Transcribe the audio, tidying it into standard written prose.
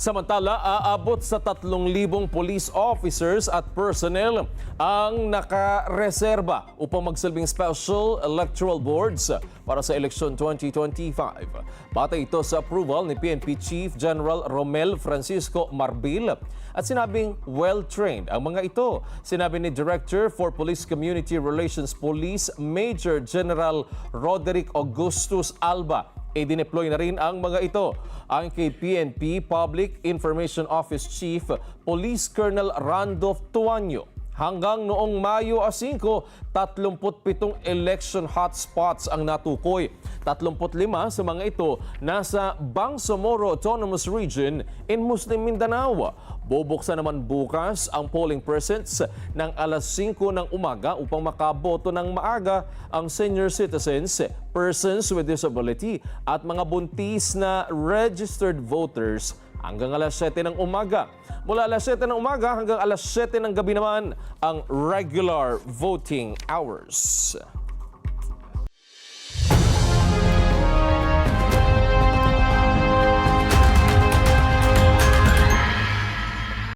Samantala, aabot sa 3,000 police officers at personnel ang nakareserba upang magsilbing special electoral boards para sa eleksyon 2025. Batay ito sa approval ni PNP Chief General Romel Francisco Marbil at sinabing well-trained ang mga ito. Sinabi ni Director for Police Community Relations Police Major General Roderick Augustus Alba. I-deploy na rin ang mga ito. Ang kay PNP Public Information Office Chief Police Colonel Randolph Tuanyo. Hanggang noong Mayo 5, 37 election hotspots ang natukoy. 35 sa mga ito nasa Bangsamoro Autonomous Region in Muslim Mindanao. Bubuksan naman bukas ang polling precincts ng alas 5 ng umaga upang makaboto ng maaga ang senior citizens, persons with disability at mga buntis na registered voters hanggang alas 7 ng umaga. Mula alas 7 ng umaga hanggang alas 7 ng gabi naman ang regular voting hours.